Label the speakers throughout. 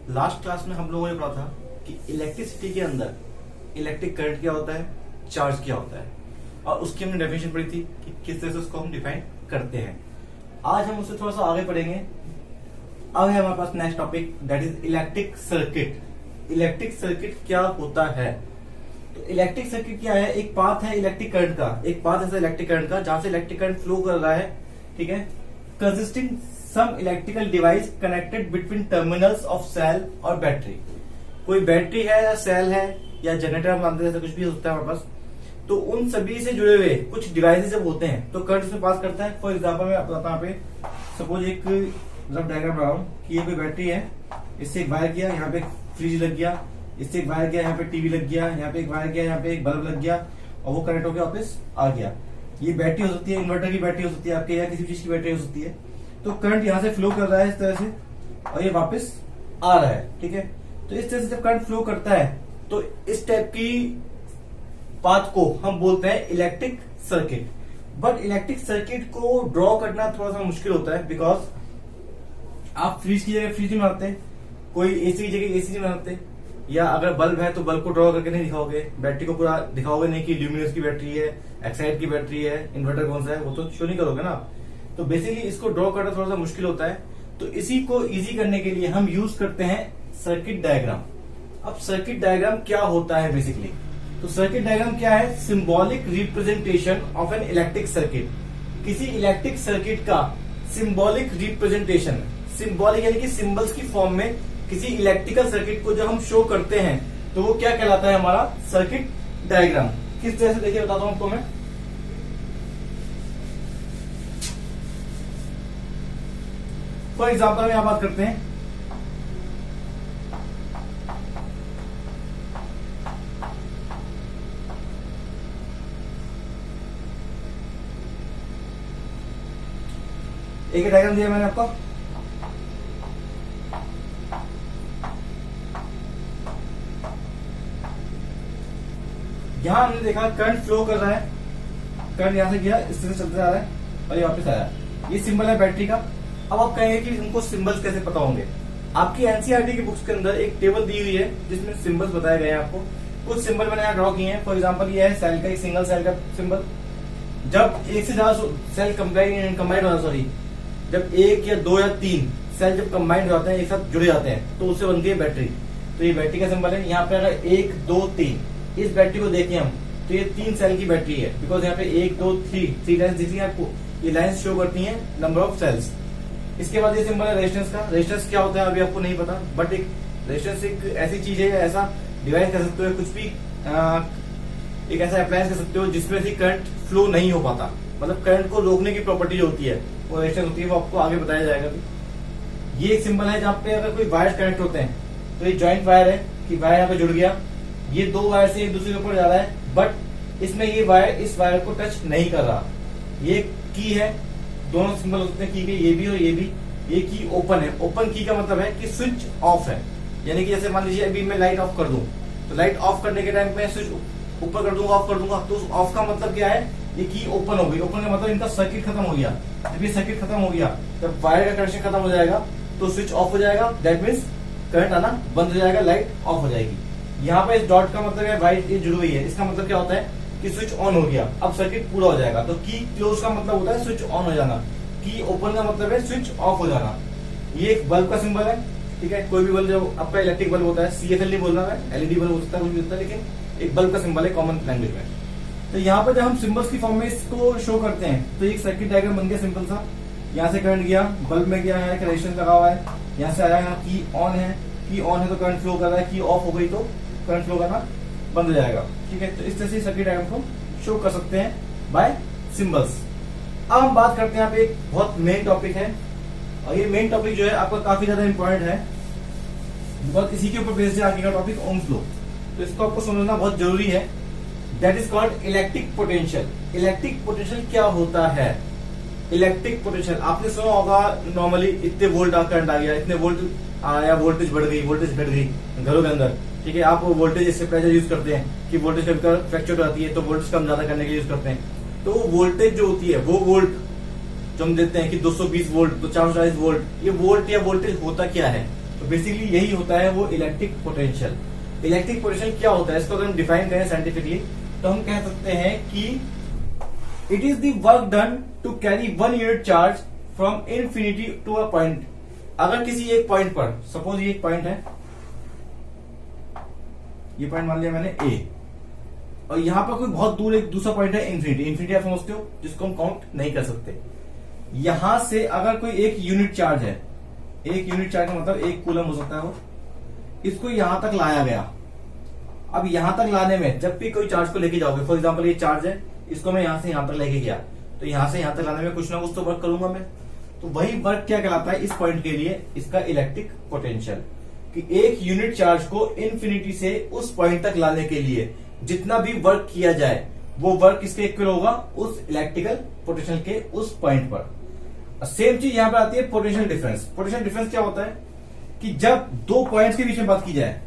Speaker 1: Last class में हम लोगों ने पढ़ा था कि इलेक्ट्रिसिटी के अंदर इलेक्ट्रिक करंट क्या होता है, चार्ज क्या होता है, और उसकी हमने डेफिनेशन पढ़ी थी कि किस तरह से उसको हम डिफाइन करते हैं। आज हम उससे थोड़ा सा आगे पढ़ेंगे। अब है हमारे पास next topic, that is electric circuit. Electric circuit क्या होता है? तो इलेक्ट्रिक सर्किट क्या है? एक पाथ है इलेक्ट्रिक करंट का, एक पाथ ऐसा इलेक्ट्रिक करंट का जहां से इलेक्ट्रिक करंट फ्लो कर रहा है, ठीक है, consisting some electrical device connected between terminals of cell और बैटरी। कोई बैटरी है या सेल है या जनरेटर हम मानते हैं, ऐसा कुछ भी होता है हमारे पास। तो उन सभी से जुड़े हुए कुछ डिवाइसेस जब होते हैं तो करंट उसमें पास करता है। फॉर एग्जाम्पल मैं बताता हूँ, यहाँ पे सपोज एक रफ डायग्राम बना रहा हूँ कि ये कोई बैटरी है, इससे एक वायर गया, यहाँ पे फ्रिज लग गया, इससे एक वायर गया, यहाँ पे टीवी लग गया, यहाँ पे एक वायर गया, यहाँ पे एक बल्ब लग गया, और वो कनेक्ट होकर वापस आ गया। ये बैटरी हो सकती है, इन्वर्टर की बैटरी हो सकती है आपके, या किसी चीज की बैटरी हो सकती है। तो करंट यहाँ से फ्लो कर रहा है इस तरह से, और ये वापस आ रहा है, ठीक है। तो इस तरह से जब करंट फ्लो करता है तो इस टाइप की पाथ को हम बोलते हैं electric circuit. But electric circuit को ड्रॉ करना थोड़ा सा मुश्किल होता है, बिकॉज आप फ्रिज की जगह फ्रिज नहीं बनाते, कोई एसी की जगह एसी नहीं बनाते, या अगर बल्ब है तो बल्ब को ड्रॉ करके नहीं दिखाओगे, बैटरी को पूरा दिखाओगे नहीं कि ल्यूमिनस की बैटरी है, एक्साइड की बैटरी है, इन्वर्टर कौन सा है, वो तो शो नहीं करोगे ना। तो बेसिकली इसको ड्रॉ करना थोड़ा सा मुश्किल होता है। तो इसी को इजी करने के लिए हम यूज करते हैं सर्किट डायग्राम। अब सर्किट डायग्राम क्या होता है बेसिकली? तो सर्किट डायग्राम क्या है? Symbolic representation of an electric circuit. किसी इलेक्ट्रिक सर्किट का सिंबॉलिक रिप्रेजेंटेशन, सिंबॉलिक यानी कि सिंबल्स की फॉर्म में किसी इलेक्ट्रिकल सर्किट को जब हम शो करते हैं तो वो क्या कहलाता है? हमारा सर्किट डायग्राम। किस तरह से देखिए बताता हूं आपको मैं। फॉर एग्जाम्पल में यहां बात करते हैं, एक डायग्राम दिया मैंने आपको, यहां हमने देखा करंट फ्लो कर रहा है, करंट यहां से गया, इस तरह से चलते जा रहा है और ये वापस आया। ये सिंबल है बैटरी का। अब आप कहेंगे कि हमको सिंबल्स कैसे पता होंगे? आपकी एनसीईआरटी की बुक्स के अंदर एक टेबल दी हुई है जिसमें सिंबल्स बताए गए हैं आपको। कुछ सिंबल मैंने यहाँ ड्रॉ किए हैं। फॉर एग्जाम्पल ये है सेल का, एक सिंगल सेल का सिंबल। जब एक से ज्यादा सेल कंबाइंड होना, सॉरी, जब एक या दो या तीन सेल जब कंबाइंड हो जाते हैं, एक साथ जुड़े जाते हैं, तो उससे बनती है बैटरी। तो ये बैटरी का सिंबल है। यहाँ पे अगर 1 2 3 इस बैटरी को देखें हम, तो ये 3 सेल की बैटरी है, बिकॉज यहाँ पे 1 2 3 लाइन्स दिख रही है आपको। ये लाइन्स शो करती हैं नंबर ऑफ सेल्स। इसके बाद ये सिंबल है रेजिस्टेंस का। रेजिस्टेंस क्या होता है अभी आपको नहीं पता, बट एक रेजिस्टेंस एक ऐसी चीज है, ऐसा डिवाइस कर सकते हो, कुछ भी एक ऐसा अप्लायंस कर सकते हो जिसमें से करंट फ्लो नहीं हो पाता, मतलब करंट को रोकने की प्रॉपर्टी जो होती है वो रेजिस्टेंस होती है, वो आपको आगे बताया जाएगा। ये एक सिंबल है जहाँ पे अगर कोई वायर कनेक्ट होते हैं तो ये ज्वाइंट वायर है कि वायर यहाँ पे जुड़ गया, ये दो वायर से एक दूसरे के ऊपर जा रहा है, बट इसमें ये वायर इस वायर को टच नहीं कर रहा। ये की है, दोनों सिंबल होते हैं की के, ये भी और ये भी। ये की ओपन है। ओपन की का मतलब है कि स्विच ऑफ है, यानी कि जैसे मान लीजिए अभी मैं लाइट ऑफ कर दूं, तो लाइट ऑफ करने के टाइम में स्विच ऊपर कर दूंगा, ऑफ कर दूंगा, तो ऑफ का मतलब क्या है? ये की ओपन हो गई। ओपन का मतलब इनका सर्किट खत्म हो गया। जब ये सर्किट खत्म हो गया, जब वायर का कनेक्शन खत्म हो जाएगा तो स्विच ऑफ हो जाएगा, दैट मीन्स करंट आना बंद हो जाएगा, लाइट ऑफ हो जाएगी। यहाँ पे इस डॉट का मतलब है वाइट ये जुड़ी हुई है, इसका मतलब क्या होता है कि स्विच ऑन हो गया, अब सर्किट पूरा हो जाएगा। तो की क्लोज का मतलब होता है स्विच ऑन हो जाना, की ओपन का मतलब है स्विच ऑफ हो जाना। ये एक बल्ब का सिंबल है, ठीक है। कोई भी बल्ब जो आपका इलेक्ट्रिक बल्ब होता है, सीएफएल नहीं बोलना है, एलईडी बल्ब हो सकता है, कुछ भी होता है, लेकिन एक बल्ब का सिंबल है कॉमन लैंग्वेज में। तो यहाँ पर जब हम सिंबल्स की फॉर्म में इसको शो करते हैं तो एक सर्किट डायग्राम बन गया सिंपल सा। यहाँ से करंट गया, बल्ब में गया है, रेजिस्टेंस लगा हुआ है, यहाँ से आया, यहाँ की ऑन है, की ऑन है तो करंट फ्लो कर रहा है, की ऑफ हो गई तो करंट फ्लो करना बंद हो जाएगा, ठीक है। तो इस तरह से सर्किट डायग्राम को शो कर सकते हैं बाय सिंबल्स। अब हम बात करते हैं यहाँ पे एक बहुत मेन टॉपिक है, और ये मेन टॉपिक जो है आपका काफी ज्यादा इंपॉर्टेंट है, बिकॉज इसी के ऊपर बेस्ड है आगे का टॉपिक ओम्स लॉ। तो इसको आपको समझना बहुत जरूरी है। That is called electric potential. Electric potential क्या होता है? इलेक्ट्रिक पोटेंशियल आपने सुना होगा, नॉर्मली इतने वोल्ट करंट आ गया, इतने वोल्ट आया, वोल्टेज बढ़ गई, वोल्टेज घट गई घरों के अंदर, ठीक है। आप वोल्टेज स्टेबलाइजर यूज करते हैं कि वोल्टेज कभी फ्लैक्चुएट आती है तो वोल्टेज कम ज्यादा करने के लिए यूज करते हैं। तो वोल्टेज जो होती है वो वोल्ट जो हम देते हैं कि 220 वोल्ट, तो 440 वोल्ट, ये वोल्ट या वोल्टेज होता क्या है? तो तो बेसिकली यही होता है वो इलेक्ट्रिक पोटेंशियल। इलेक्ट्रिक पोटेंशियल क्या होता है, इसको अगर हम डिफाइन करें साइंटिफिकली तो हम कह सकते हैं कि it is the work done to carry 1 unit charge from infinity to a point. अगर किसी एक पॉइंट पर, सपोज ये एक पॉइंट है, ये पॉइंट मान लिया मैंने ए, और यहां पर कोई बहुत दूर एक दूसरा पॉइंट है इन्फिनिटी। इन्फिनिटी आप समझते हो, जिसको हम काउंट नहीं कर सकते। यहां से अगर कोई एक यूनिट चार्ज है, एक यूनिट चार्ज का मतलब 1 कूलम हो सकता है वो, इसको यहां तक लाया गया। अब यहां तक लाने में जब भी कोई चार्ज को लेके जाओगे, फॉर एग्जांपल ये चार्ज है, इसको मैं यहां से यहां तक लेके गया, तो यहां से यहां तक लाने में कुछ ना कुछ तो वर्क करूंगा मैं। तो वही वर्क क्या कहलाता है इस पॉइंट के लिए, इसका इलेक्ट्रिक पोटेंशियल। कि एक यूनिट चार्ज को इन्फिनिटी से उस पॉइंट तक लाने के लिए जितना भी वर्क किया जाए वो वर्क किसके इक्वल होगा, उस इलेक्ट्रिकल पोटेंशियल के उस पॉइंट पर। सेम चीज यहां पर आती है पोटेंशियल डिफरेंस। पोटेंशियल डिफरेंस क्या होता है कि जब दो पॉइंट्स के बीच में बात की जाए,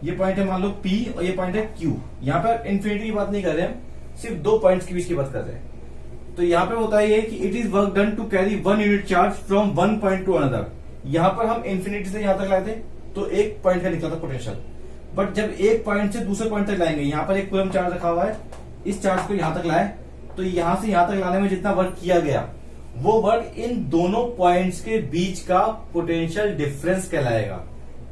Speaker 1: ये पॉइंट है मान लो P और ये पॉइंट है Q, यहां पर इन्फिनिटी की बात नहीं कर रहे हम, सिर्फ दो पॉइंट्स के बीच की बात कर रहे हैं। तो यहां पे होता है ये कि it is work done to carry 1 unit charge from 1 point to another. यहां पर हम इन्फिनिटी से यहां तक लाए थे तो एक पॉइंट का निकला था पोटेंशियल, बट जब एक पॉइंट से दूसरे पॉइंट तक लाएंगे, यहां पर एक कूलम चार्ज रखा हुआ है, इस चार्ज को यहां तक लाए, तो यहां से यहां तक लाने में जितना वर्क किया गया वो वर्क इन दोनों पॉइंट्स के बीच का पोटेंशियल डिफरेंस कहलाएगा।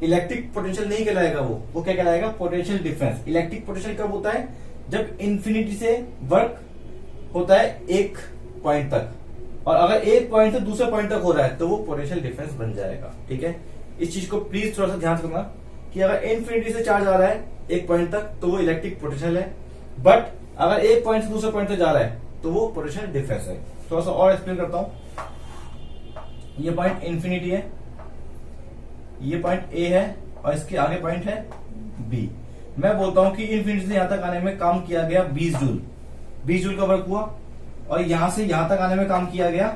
Speaker 1: इलेक्ट्रिक पोटेंशियल नहीं कहलाएगा वो क्या कहलाएगा, पोटेंशियल डिफरेंस। इलेक्ट्रिक पोटेंशियल कब होता है, जब इन्फिनिटी से वर्क होता है एक पॉइंट तक, और अगर एक पॉइंट से दूसरे पॉइंट तक हो रहा है तो वो पोटेंशियल डिफरेंस बन जाएगा। ठीक है, इस चीज को प्लीज थोड़ा सा ध्यान रखना कि अगर इन्फिनिटी से चार्ज आ रहा है एक पॉइंट तक तो वो इलेक्ट्रिक पोटेंशियल है, बट अगर एक पॉइंट से दूसरे पॉइंट तक जा रहा है तो वो पोटेंशियल डिफरेंस है। थोड़ा सा और एक्सप्लेन करता हूं। ये पॉइंट इन्फिनिटी है, ये पॉइंट ए है और इसके आगे पॉइंट है बी। मैं बोलता हूं कि इन्फिनिटी से यहां तक आने में काम किया गया 20 जूल, 20 जूल का वर्क हुआ, और यहां से यहां तक आने में काम किया गया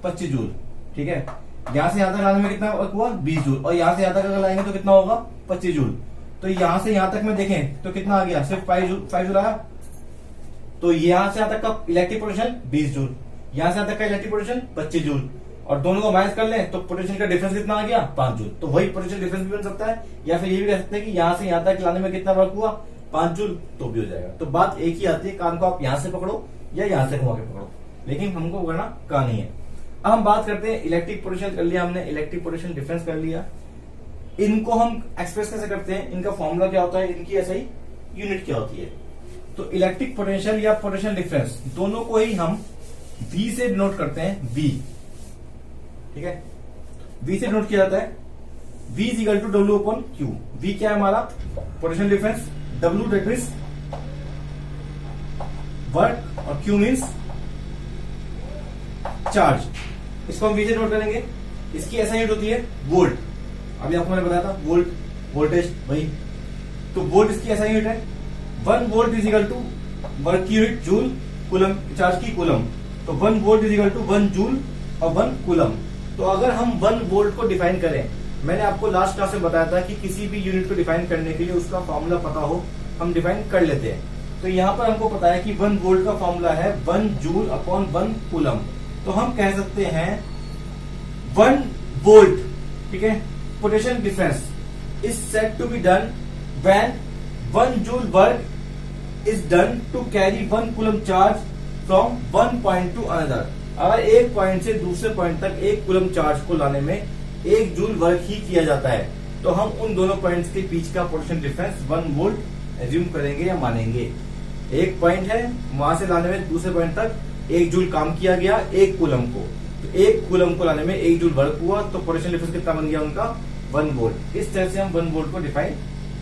Speaker 1: 25 जूल। ठीक है, यहां से यहां तक लाने में कितना वर्क हुआ, 20 जूल, और यहां से यहां तक अगर लाएंगे तो कितना होगा, 25 जूल। तो यहां से यहां तक में देखें तो कितना आ गया, सिर्फ 5 जूल आया। तो यहां से यहां तक का इलेक्ट्रिक पोटेंशियल 20 जूल, यहां से यहां तक का इलेक्ट्रिक पोटेंशियल 25 जूल, और दोनों को माइनस कर लें तो पोटेंशियल का डिफरेंस कितना आ गया, 5 जूल। तो वही पोटेंशियल डिफरेंस भी बन सकता है, या फिर ये भी कह सकते हैं कि यहां से यहां तक लाने में कितना वर्क हुआ, 5 जूल, तो भी हो जाएगा। तो बात एक ही आती है, कान को आप यहां से पकड़ो या यहां से घुमा के पकड़ो, लेकिन हमको करना कान ही है। अब हम बात करते हैं इलेक्ट्रिक पोटेंशियल कर लिया हमने, इलेक्ट्रिक पोटेंशियल डिफरेंस कर लिया। इनको हम एक्सप्रेस कैसे करते हैं, इनका फॉर्मूला क्या होता है, इनकी ऐसा ही यूनिट क्या होती है। तो इलेक्ट्रिक पोटेंशियल या पोटेंशियल डिफरेंस दोनों को ही हम V से डिनोट करते हैं, V। ठीक है, V से डिनोट किया जाता है, V is equal to W upon Q। V क्या है हमारा, potential difference, W that is work, और Q मीन्स चार्ज। इसको हम V से डिनोट करेंगे। इसकी ऐसा यूनिट होती है वोल्ट, अभी आपको मैंने बताया था वोल्ट, वोल्टेज वही। तो वोल्ट इसकी ऐसा यूनिट है, 1 volt is equal to work की यूनिट जूल, कूलम चार्ज की कूलम। तो 1 volt is equal to 1 joule और 1 कूलम। तो अगर हम 1 वोल्ट को डिफाइन करें, मैंने आपको लास्ट क्लास में बताया था कि किसी भी यूनिट को डिफाइन करने के लिए उसका फॉर्मूला पता हो, हम डिफाइन कर लेते हैं। तो यहां पर हमको पता है कि 1 वोल्ट का फॉर्मूला है 1 जूल अपॉन 1 कूलम। तो हम कह सकते हैं 1 वोल्ट, ठीक है, potential difference is said to be done when 1 joule work is done to carry 1 coulomb charge from 1 point to another. अगर एक पॉइंट से दूसरे पॉइंट तक 1 कूलम चार्ज को लाने में 1 जूल वर्क ही किया जाता है, तो हम उन दोनों पॉइंट्स के बीच का पोटेंशियल डिफरेंस 1 वोल्ट एज्यूम करेंगे या मानेंगे। एक पॉइंट है, वहां से लाने में दूसरे पॉइंट तक 1 जूल काम किया गया 1 कूलम को, तो 1 कूलम को लाने में 1 जूल वर्क हुआ, तो पोटेंशियल डिफरेंस कितना बन गया उनका, 1 वोल्ट। इस तरह से हम 1 वोल्ट को डिफाइन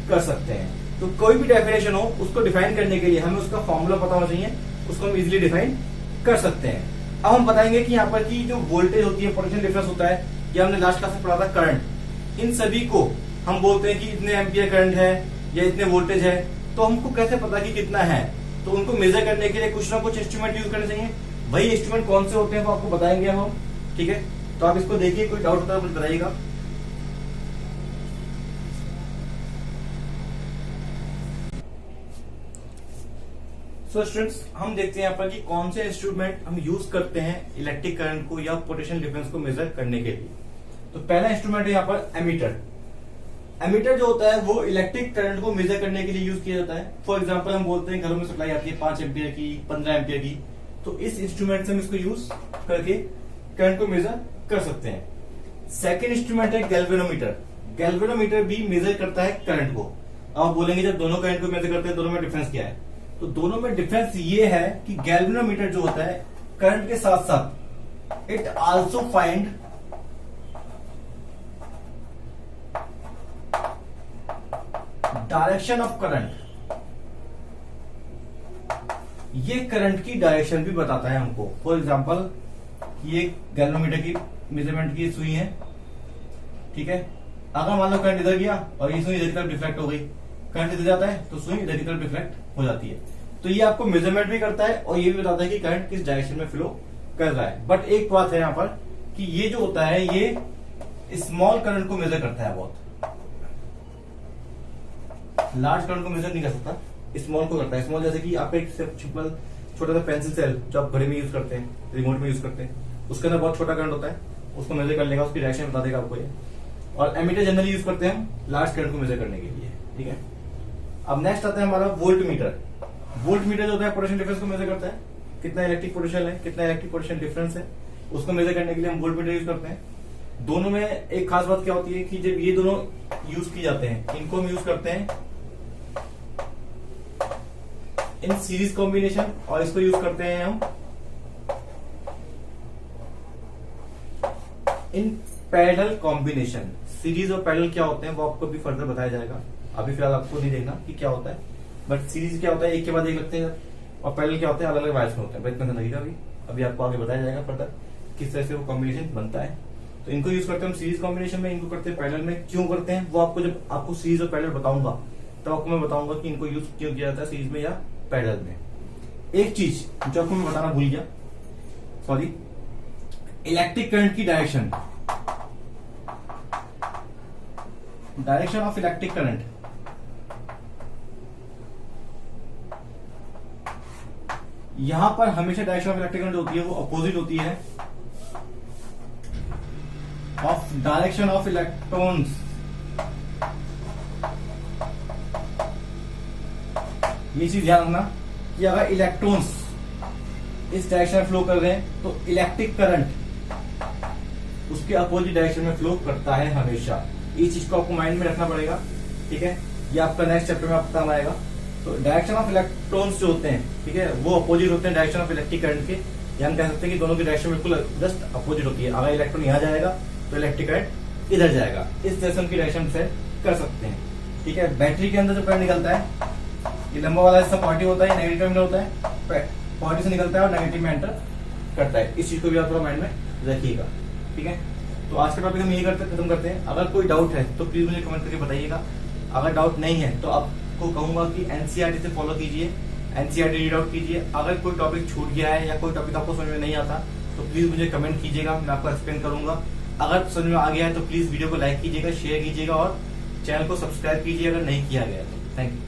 Speaker 1: कर सकते हैं। तो कोई भी डेफिनेशन हो, उसको डिफाइन करने के लिए हमें उसका फॉर्मूला पता होना चाहिए, उसको हम इजिली डिफाइन कर सकते हैं। अब हम बताएंगे कि यहाँ पर की जो वोल्टेज होती है, पोटेंशियल डिफरेंस होता है, या हमने लास्ट क्लास में पढ़ा था करंट, इन सभी को हम बोलते हैं कि इतने एम्पियर करंट है या इतने वोल्टेज है। तो हमको कैसे पता कि कितना है, तो उनको मेजर करने के लिए कुछ ना कुछ इंस्ट्रूमेंट यूज करने चाहिए। वही इंस्ट्रूमेंट कौन से होते हैं वो आपको बताएंगे हम, ठीक है। तो आप इसको देखिए, कोई डाउट होता है तो बताइएगा। सो स्टूडेंट्स, हम देखते हैं यहाँ पर कि कौन से इंस्ट्रूमेंट हम यूज करते हैं इलेक्ट्रिक करंट को या पोटेंशियल डिफरेंस को मेजर करने के लिए। तो पहला इंस्ट्रूमेंट है यहाँ पर एमीटर। एमीटर जो होता है वो इलेक्ट्रिक करंट को मेजर करने के लिए यूज किया जाता है। फॉर एग्जांपल हम बोलते हैं घरों में सप्लाई आती है 5 एम्पियर की, 15 एम्पियर की, तो इस इंस्ट्रूमेंट से हम इसको यूज करके करंट को मेजर कर सकते हैं। सेकेंड इंस्ट्रूमेंट है गैल्वेनोमीटर। गैल्वेनोमीटर भी मेजर करता है करंट को। आप बोलेंगे जब दोनों करंट को मेजर करते हैं दोनों में डिफरेंस क्या है, तो दोनों में डिफरेंस ये है कि गैल्वेनोमीटर जो होता है करंट के साथ साथ it also find direction of current. ये करंट की डायरेक्शन भी बताता है हमको। फॉर एग्जांपल ये गैल्वेनोमीटर की मेजरमेंट की सुई है, ठीक है। अगर मान लो करंट इधर गया और ये सुई इधर की तरफ डिफ्लेक्ट हो गई, करंट इधर जाता है तो सुई इधर की तरफ डिफ्लेक्ट हो जाती है। तो ये आपको मेजरमेंट भी करता है और ये भी बताता है कि करंट किस डायरेक्शन में फ्लो कर रहा है। बट एक बात है यहाँ पर कि ये जो होता है ये स्मॉल करंट को मेजर करता है, बहुत लार्ज करंट को मेजर नहीं कर सकता, स्मॉल को करता है। स्मॉल जैसे कि आप एक सिंपल छोटा सा पेंसिल सेल जो आप घड़ी में यूज करते हैं, रिमोट में यूज करते हैं, उसके अंदर बहुत छोटा करंट होता है, उसको मेजर कर लेगा, उसकी डायरेक्शन बता देगा आपको ये। और एमीटर जनरली यूज करते हैं हम लार्ज करंट को मेजर करने के लिए, ठीक है। अब नेक्स्ट आता है हमारा वोल्ट मीटर। वोल्ट मीटर जो होता है पोटेंशियल डिफरेंस को मेजर करता है, कितना इलेक्ट्रिक पोटेंशियल है, कितना इलेक्ट्रिक पोटेंशियल डिफरेंस है, उसको मेजर करने के लिए हम वोल्ट मीटर यूज करते हैं। दोनों में एक खास बात क्या होती है कि जब ये दोनों यूज की जाते हैं, इनको हम यूज करते हैं इन सीरीज कॉम्बिनेशन और इसको यूज करते हैं हम इन पैरेलल कॉम्बिनेशन। सीरीज और पैरेलल क्या होते हैं वो आपको भी फर्दर बताया जाएगा, अभी फिलहाल आपको नहीं देखना कि क्या होता है। बट सीरीज क्या होता है, एक के बाद एक लगते हैं, और पैरेलल क्या होते हैं, अलग अलग वायर्स में होते हैं। इतना लगेगा अभी आपको आगे बताया जाएगा फर्दर किस तरह से वो कॉम्बिनेशन बनता है। तो इनको यूज करते हैं हम सीरीज कॉम्बिनेशन में, इनको करते हैं पैरेलल में। क्यों करते हैं वो आपको जब आपको सीरीज और पैरेलल बताऊंगा तब आपको मैं बताऊंगा कि इनको यूज क्यों किया जाता है सीरीज में या पैरेलल में। एक चीज जो आपको मैं बताना भूल गया, सॉरी, इलेक्ट्रिक करंट की direction, direction of electric current. यहां पर हमेशा डायरेक्शन ऑफ इलेक्ट्रिक करंट होती है वो अपोजिट होती है ऑफ डायरेक्शन ऑफ इलेक्ट्रॉन्स। ये चीज ध्यान रखना कि अगर इलेक्ट्रॉन्स इस डायरेक्शन में फ्लो कर रहे हैं तो इलेक्ट्रिक करंट उसके अपोजिट डायरेक्शन में फ्लो करता है हमेशा। इस चीज को आपको माइंड में रखना पड़ेगा, ठीक है। ये आपका नेक्स्ट चैप्टर में आपको काम आएगा। तो डायरेक्शन ऑफ इलेक्ट्रॉन्स जो होते हैं, ठीक है, वो अपोजिट होते हैं डायरेक्शन ऑफ इलेक्ट्रिक करंट के। या हम कह सकते हैं कि दोनों की डायरेक्शन बिल्कुल जस्ट अपोजिट होती है। अगर इलेक्ट्रॉन यहां जाएगा तो इलेक्ट्रिक करंट इधर जाएगा। इस तरह से उनकी डायरेक्शन सेट कर सकते हैं, ठीक है। बैटरी के अंदर जो करंट निकलता है, ये लंबा वाला हिस्सा पॉजिटिव होता है, नेगेटिव में होता है, पॉजिटिव से निकलता है और नेगेटिव में एंटर करता है। इस चीज को भी आप थोड़ा माइंड में रखिएगा, ठीक है। तो आज का टॉपिक हम यही खत्म करते हैं। अगर कोई डाउट है तो प्लीज मुझे कमेंट करके बताइएगा। अगर डाउट नहीं है तो आपको कहूंगा कि एनसीईआरटी से फॉलो कीजिए, एनसीईआरटी रीड आउट कीजिए। अगर कोई टॉपिक छूट गया है या कोई टॉपिक आपको समझ में नहीं आता तो प्लीज मुझे कमेंट कीजिएगा, मैं आपको एक्सप्लेन करूंगा। अगर समझ में आ गया है तो प्लीज वीडियो को लाइक कीजिएगा, शेयर कीजिएगा और चैनल को सब्सक्राइब कीजिए अगर नहीं किया गया है तो। Thank you.